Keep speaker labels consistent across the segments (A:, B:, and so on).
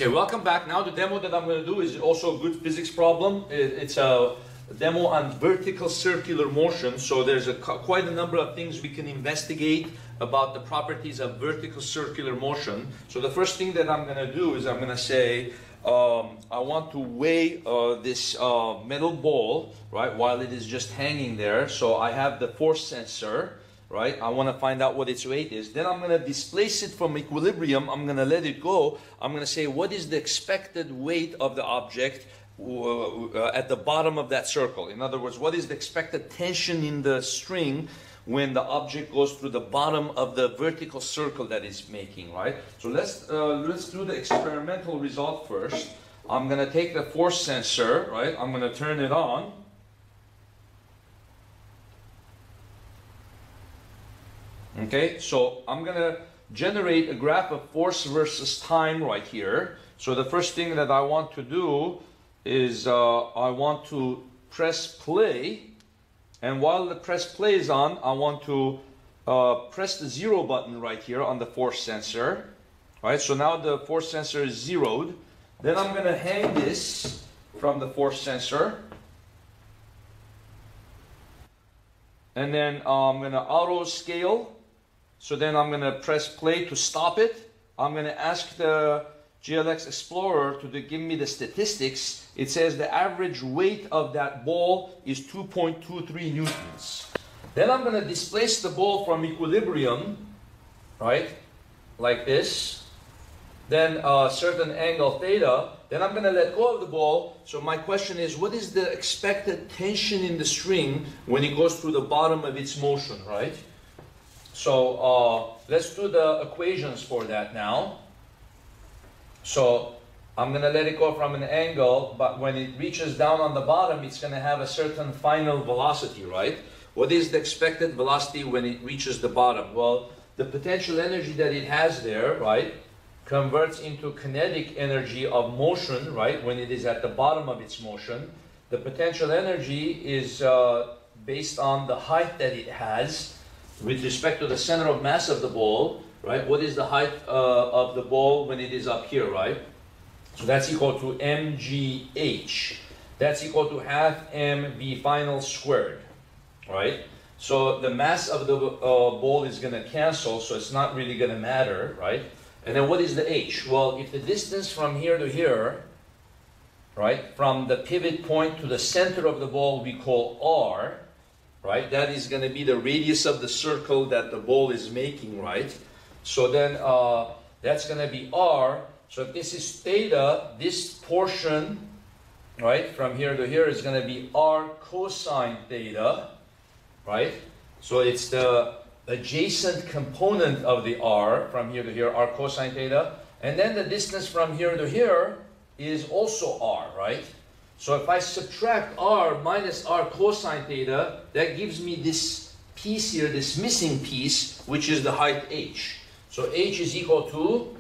A: Okay, welcome back. Now the demo that I'm going to do is also a good physics problem. It's a demo on vertical circular motion. So there's quite a number of things we can investigate about the properties of vertical circular motion. So the first thing that I'm going to do is I'm going to say I want to weigh this metal ball, right, while it is just hanging there. So I have the force sensor. Right? I want to find out what its weight is. Then I'm going to displace it from equilibrium. I'm going to let it go. I'm going to say, what is the expected weight of the object at the bottom of that circle? In other words, what is the expected tension in the string when the object goes through the bottom of the vertical circle that it's making, right? So let's do the experimental result first. I'm going to take the force sensor, right? I'm going to turn it on. Okay, so I'm going to generate a graph of force versus time right here. So the first thing that I want to do is I want to press play. And while the press play is on, I want to press the 0 button right here on the force sensor. All right, so now the force sensor is zeroed. Then I'm going to hang this from the force sensor. And then I'm going to auto scale. So then I'm going to press play to stop it. I'm going to ask the GLX Explorer to give me the statistics. It says the average weight of that ball is 2.23 newtons. Then I'm going to displace the ball from equilibrium, right, like this. Then a certain angle theta. Then I'm going to let go of the ball. So my question is, what is the expected tension in the string when it goes through the bottom of its motion, right? So let's do the equations for that now. So I'm going to let it go from an angle, but when it reaches down on the bottom, it's going to have a certain final velocity, right? What is the expected velocity when it reaches the bottom? Well, the potential energy that it has there, right, converts into kinetic energy of motion, right, when it is at the bottom of its motion. The potential energy is based on the height that it has with respect to the center of mass of the ball, right? What is the height of the ball when it is up here, right? So that's equal to mgh. That's equal to half mv final squared, right? So the mass of the ball is going to cancel, so it's not really going to matter, right? And then what is the h? Well, if the distance from here to here, right, from the pivot point to the center of the ball we call r, right? That is going to be the radius of the circle that the ball is making, right? So then that's going to be r. So if this is theta, this portion, right, from here to here is going to be r cosine theta, right? So it's the adjacent component of the r from here to here, r cosine theta. And then the distance from here to here is also r, right? So if I subtract r minus r cosine theta, that gives me this piece here, this missing piece, which is the height h. So h is equal to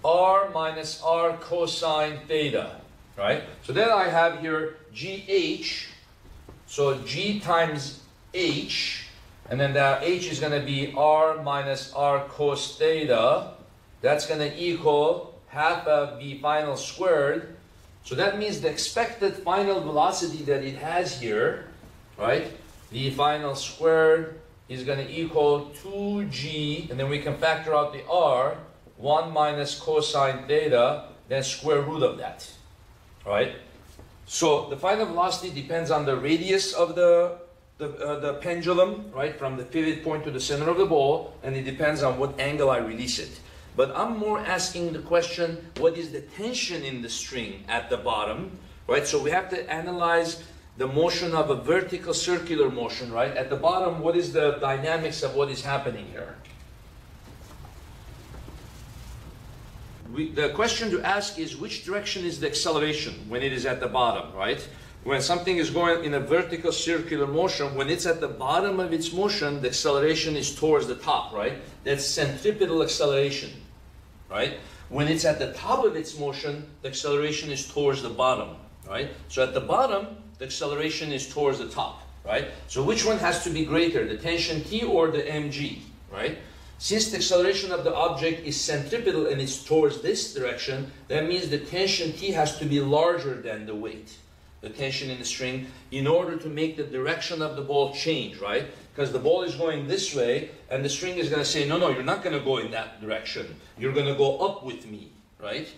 A: r minus r cosine theta, right? So then I have here gh, so g times h, and then that h is going to be r minus r cos theta. That's going to equal half of v final squared. So that means the expected final velocity that it has here, right, v final squared is going to equal 2g, and then we can factor out the r, 1 minus cosine theta, then square root of that, right? So the final velocity depends on the radius of the pendulum, right, from the pivot point to the center of the ball, and it depends on what angle I release it. But I'm more asking the question, what is the tension in the string at the bottom, right? So we have to analyze the motion of a vertical circular motion, right? At the bottom, what is the dynamics of what is happening here? The question to ask is, which direction is the acceleration when it is at the bottom, right? When something is going in a vertical circular motion, when it's at the bottom of its motion, the acceleration is towards the top, right? That's centripetal acceleration, right? When it's at the top of its motion, the acceleration is towards the bottom, right? So at the bottom, the acceleration is towards the top, right? So which one has to be greater, the tension T or the mg, right? Since the acceleration of the object is centripetal and it's towards this direction, that means the tension T has to be larger than the weight, the tension in the string, in order to make the direction of the ball change, right? Because the ball is going this way, and the string is going to say, no, no, you're not going to go in that direction. You're going to go up with me, right?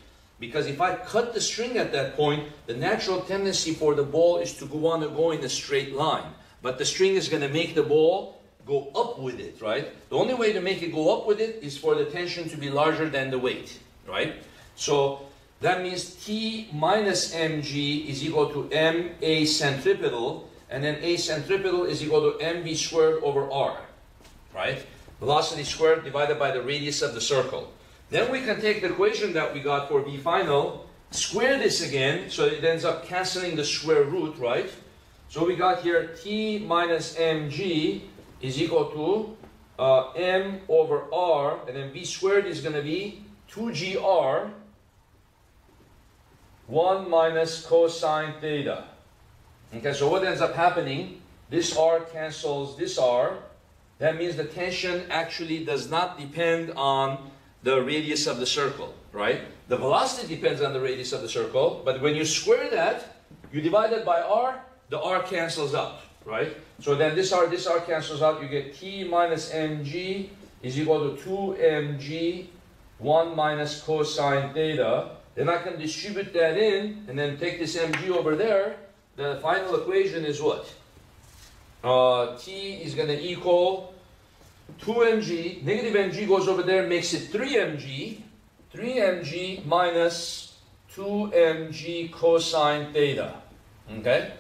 A: Because if I cut the string at that point, the natural tendency for the ball is to want to go in a straight line. But the string is going to make the ball go up with it, right? The only way to make it go up with it is for the tension to be larger than the weight, right? So that means T minus mg is equal to ma centripetal, and then a centripetal is equal to mv squared over r, right? Velocity squared divided by the radius of the circle. Then we can take the equation that we got for V final, square this again, so it ends up canceling the square root, right? So we got here T minus mg is equal to m over r, and then V squared is going to be 2gr 1 minus cosine theta. Okay, so what ends up happening, this r cancels this r. That means the tension actually does not depend on the radius of the circle, right? The velocity depends on the radius of the circle, but when you square that, you divide it by r, the r cancels out, right? So then this r cancels out, you get T minus mg is equal to 2mg 1 minus cosine theta. Then I can distribute that in, and then take this mg over there. The final equation is what? T is going to equal 2mg, negative mg goes over there, makes it 3mg minus 2mg cosine theta. Okay?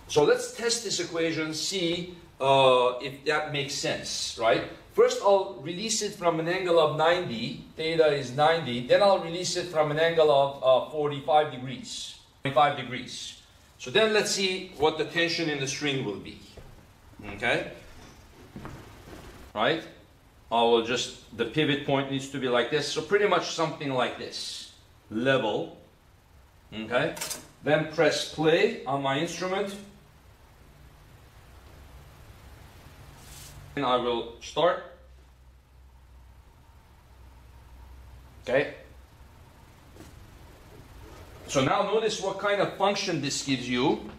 A: So let's test this equation, see if that makes sense, right? First I'll release it from an angle of 90, theta is 90, then I'll release it from an angle of 45 degrees. So then let's see what the tension in the string will be. Okay? Right? I will just, the pivot point needs to be like this. So pretty much something like this. Level. Okay? Then press play on my instrument. And I will start. Okay? So now notice what kind of function this gives you.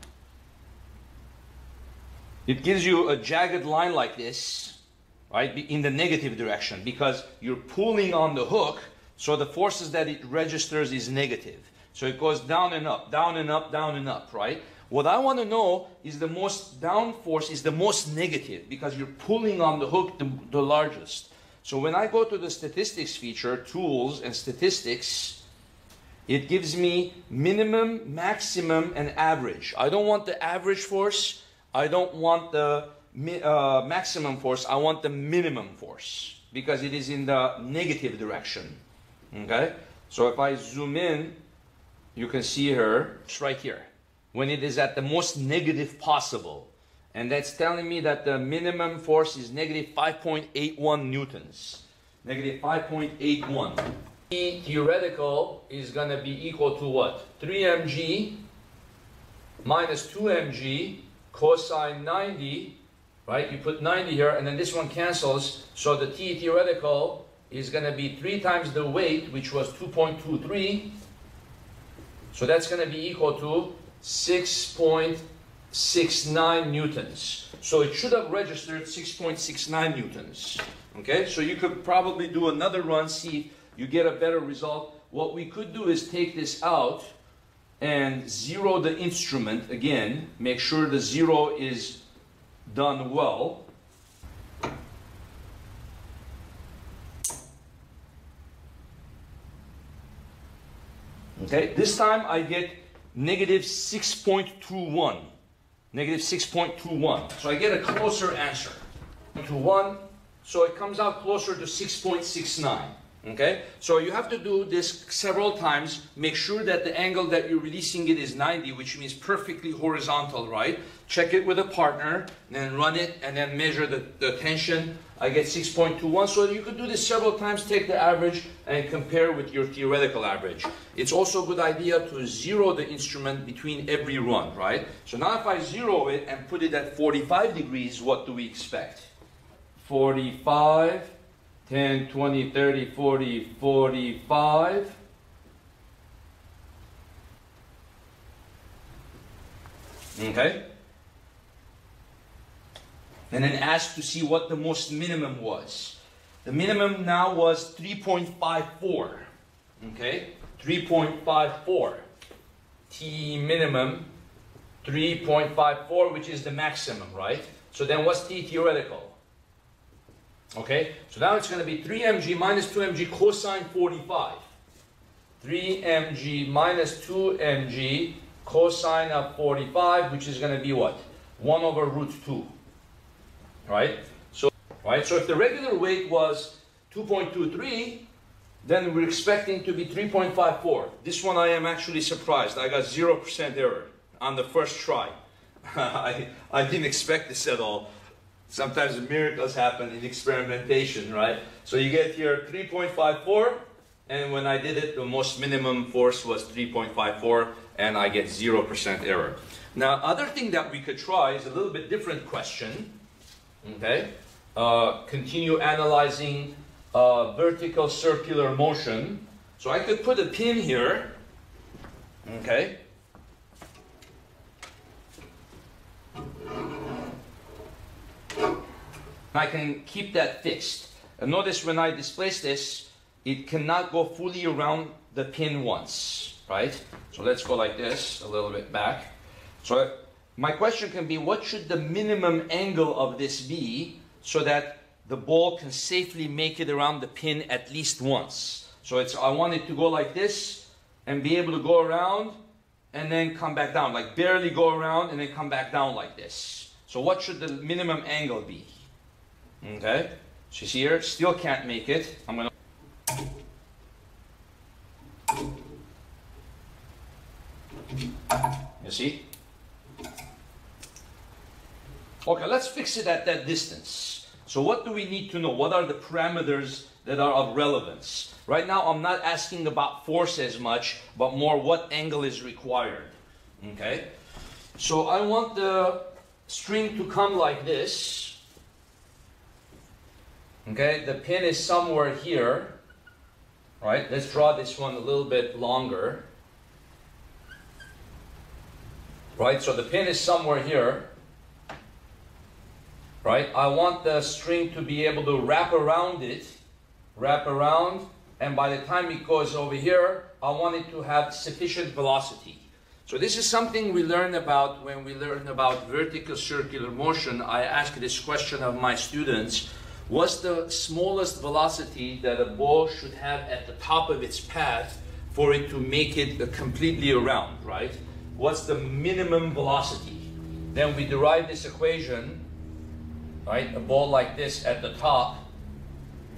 A: It gives you a jagged line like this, right, in the negative direction, because you're pulling on the hook, so the forces that it registers is negative. So it goes down and up, down and up, down and up, right? What I want to know is the most down force is the most negative, because you're pulling on the hook the largest. So when I go to the statistics feature, tools and statistics, it gives me minimum, maximum, and average. I don't want the average force. I don't want the maximum force. I want the minimum force, because it is in the negative direction. Okay? So if I zoom in, you can see her. It's right here. When it is at the most negative possible. And that's telling me that the minimum force is negative 5.81 newtons. Negative 5.81. E theoretical is going to be equal to what? 3mg minus 2mg cosine 90, right? You put 90 here, and then this one cancels. So the T theoretical is going to be 3 times the weight, which was 2.23. So that's going to be equal to 6.69 newtons. So it should have registered 6.69 newtons. Okay, so you could probably do another run, see you get a better result. What we could do is take this out and zero the instrument again. Make sure the zero is done well. Okay, this time I get negative 6.21. Negative 6.21. So I get a closer answer. 21. So it comes out closer to 6.69. Okay, so you have to do this several times. Make sure that the angle that you're releasing it is 90, which means perfectly horizontal, right? Check it with a partner, then run it, and then measure the tension. I get 6.21. So you could do this several times, take the average, and compare with your theoretical average. It's also a good idea to zero the instrument between every run, right? So now if I zero it and put it at 45 degrees, what do we expect? 45, 10, 20, 30, 40, 45. Okay? And then asked to see what the most minimum was. The minimum now was 3.54. Okay? 3.54. T minimum 3.54, which is the maximum, right? So then what's T theoretical? Okay, so now it's going to be 3 mg minus 2 mg cosine 45. 3 mg minus 2 mg cosine of 45, which is going to be what? 1 over root 2. Right? So if the regular weight was 2.23, then we're expecting to be 3.54. This one I am actually surprised. I got 0% error on the first try. I didn't expect this at all. Sometimes miracles happen in experimentation, right? So you get here 3.54, and when I did it, the most minimum force was 3.54, and I get 0% error. Now, other thing that we could try is a little bit different question. Okay? Continue analyzing vertical circular motion. So I could put a pin here. Okay? I can keep that fixed. And notice when I displace this, it cannot go fully around the pin once, right? So let's go like this, a little bit back. So my question can be, what should the minimum angle of this be so that the ball can safely make it around the pin at least once? So I want it to go like this and be able to go around and then come back down, like barely go around and then come back down like this. So what should the minimum angle be? Okay, so you see here, still can't make it. I'm gonna. You see? Okay, let's fix it at that distance. So what do we need to know? What are the parameters that are of relevance? Right now, I'm not asking about force as much, but more what angle is required. Okay, so I want the string to come like this. Okay, the pin is somewhere here, right? Let's draw this one a little bit longer. Right, so the pin is somewhere here. Right, I want the string to be able to wrap around it, and by the time it goes over here, I want it to have sufficient velocity. So this is something we learn about when we learn about vertical circular motion. I ask this question of my students. What's the smallest velocity that a ball should have at the top of its path for it to make it completely around, right? What's the minimum velocity? Then we derive this equation, right? A ball like this at the top,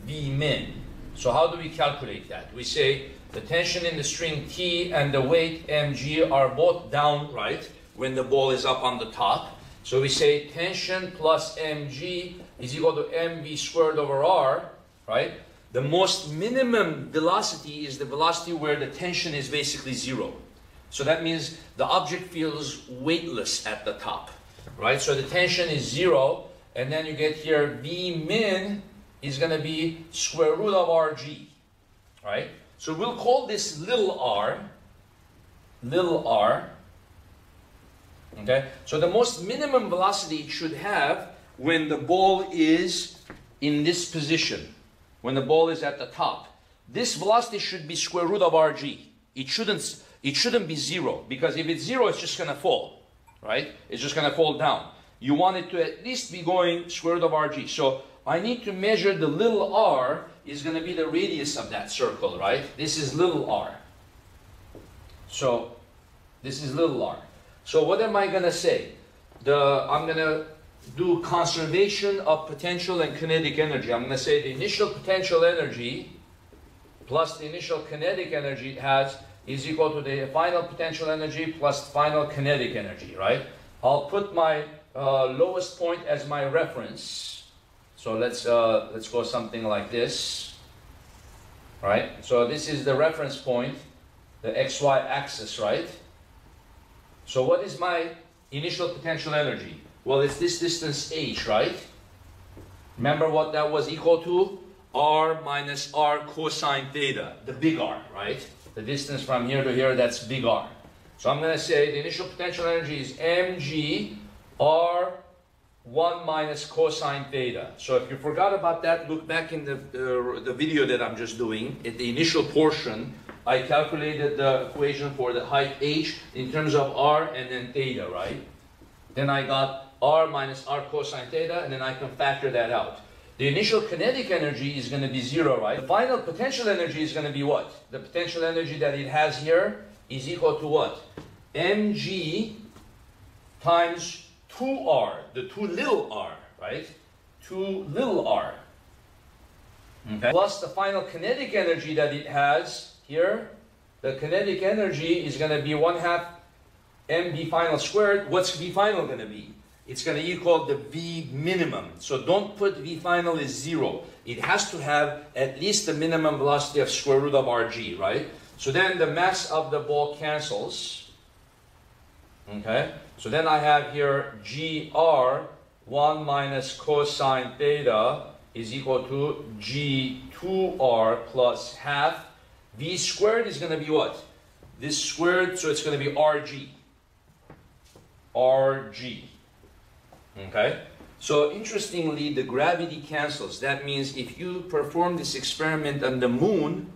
A: V min. So how do we calculate that? We say the tension in the string T and the weight mg are both down, right? When the ball is up on the top. So we say tension plus mg is equal to mv squared over r, right? The most minimum velocity is the velocity where the tension is basically zero. So that means the object feels weightless at the top, right? So the tension is zero, and then you get here v min is going to be square root of rg, right? So we'll call this little r. Okay, so the most minimum velocity it should have when the ball is in this position, when the ball is at the top. This velocity should be square root of rg. It shouldn't be zero, because if it's zero, it's just going to fall, right? It's just going to fall down. You want it to at least be going square root of rg. So I need to measure the little r is going to be the radius of that circle, right? This is little r. So this is little r. So what am I going to say? I'm going to do conservation of potential and kinetic energy. I'm going to say the initial potential energy plus the initial kinetic energy it has is equal to the final potential energy plus final kinetic energy, right? I'll put my lowest point as my reference. So let's go something like this, right? So this is the reference point, the xy axis, right? So what is my initial potential energy? Well, it's this distance h, right? Remember what that was equal to? R minus R cosine theta, the big R, right? The distance from here to here, that's big R. So I'm going to say the initial potential energy is mg R1 minus cosine theta. So if you forgot about that, look back in the video that I'm just doing. At the initial portion, I calculated the equation for the height h in terms of R and then theta, right? Then I got R minus R cosine theta, and then I can factor that out. The initial kinetic energy is going to be 0, right? The final potential energy is going to be what? The potential energy that it has here is equal to what? mg times 2r, the 2 little r, right? 2 little r. Okay. Plus the final kinetic energy that it has here. The kinetic energy is going to be 1/2 mv final squared. What's v final going to be? It's going to equal the V minimum. So don't put V final as 0. It has to have at least the minimum velocity of square root of Rg, right? So then the mass of the ball cancels. Okay? So then I have here Gr 1 minus cosine theta is equal to G2R plus half. V squared is going to be what? This squared, so it's going to be Rg. Rg. Okay, so interestingly, the gravity cancels. That means if you perform this experiment on the moon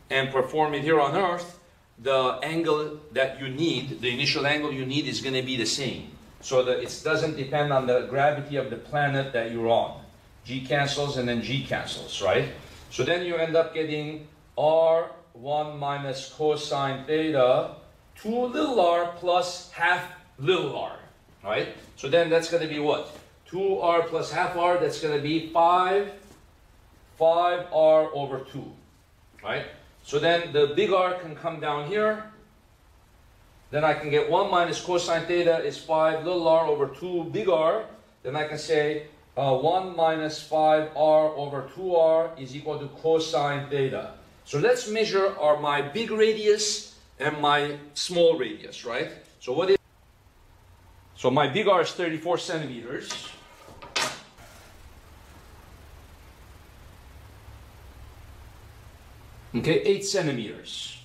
A: and perform it here on Earth, the angle that you need, the initial angle you need, is going to be the same. So that it doesn't depend on the gravity of the planet that you're on. G cancels and then G cancels, right? So then you end up getting R1 minus cosine theta 2 little r plus half little r. Right? So then that's going to be what? 2r plus half r, that's going to be 5r over 2. Right? So then the big R can come down here. Then I can get 1 minus cosine theta is 5 little r over 2 big R. Then I can say 1 minus 5r over 2r is equal to cosine theta. So let's measure my big radius and my small radius, right? So what is So my big R is 34 centimeters. Okay, 8 centimeters.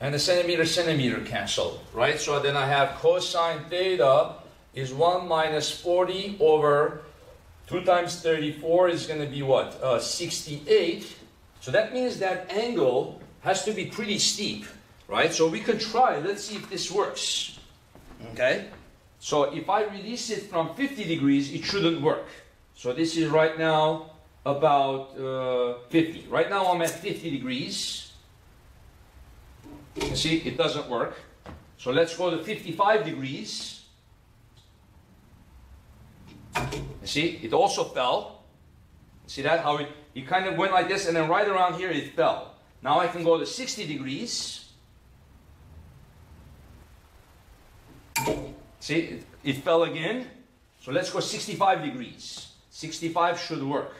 A: And the centimeter cancel, right? So then I have cosine theta is 1 minus 40 over 2 times 34 is going to be what? 68. So that means that angle has to be pretty steep, right? So we could try. Let's see if this works. Okay, so if I release it from 50 degrees, it shouldn't work. So this is right now about 50. Right now I'm at 50 degrees. You see, it doesn't work. So let's go to 55 degrees. You see, it also fell. See that? How it kind of went like this, and then right around here it fell. Now I can go to 60 degrees. See, it fell again. So let's go 65 degrees. 65 should work.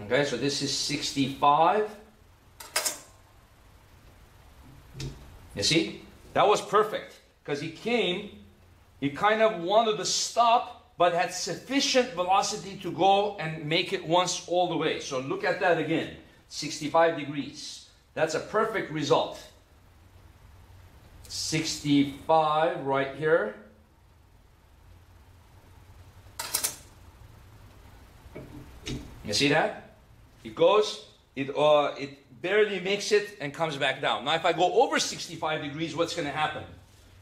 A: Okay, so this is 65. You see, that was perfect because he came, he kind of wanted to stop, but had sufficient velocity to go and make it once all the way. So look at that again, 65 degrees. That's a perfect result. 65 right here. You see that? It goes, it barely makes it and comes back down. Now if I go over 65 degrees, what's going to happen?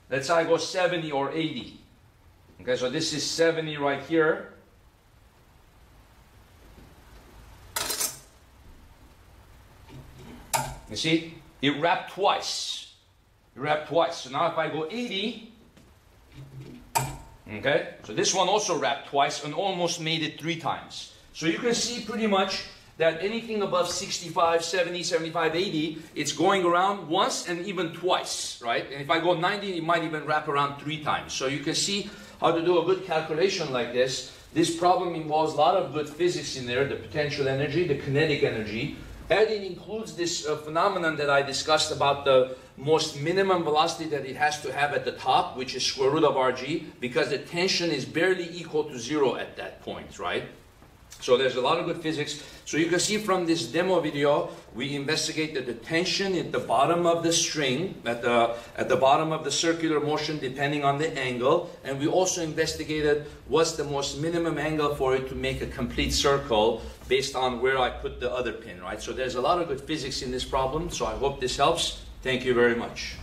A: Let's say I go 70 or 80. Okay, so this is 70 right here. You see? It wrapped twice. Wrapped twice. So now if I go 80, okay, so this one also wrapped twice and almost made it 3 times. So you can see pretty much that anything above 65, 70, 75, 80, it's going around once and even twice, right? And if I go 90, it might even wrap around 3 times. So you can see how to do a good calculation like this. This problem involves a lot of good physics in there, the potential energy, the kinetic energy, and it includes this phenomenon that I discussed about the most minimum velocity that it has to have at the top, which is square root of rg, because the tension is barely equal to 0 at that point, right? So there's a lot of good physics. So you can see from this demo video, we investigated the tension at the bottom of the string, at the bottom of the circular motion, depending on the angle. And we also investigated what's the most minimum angle for it to make a complete circle based on where I put the other pin, right? So there's a lot of good physics in this problem. So I hope this helps. Thank you very much.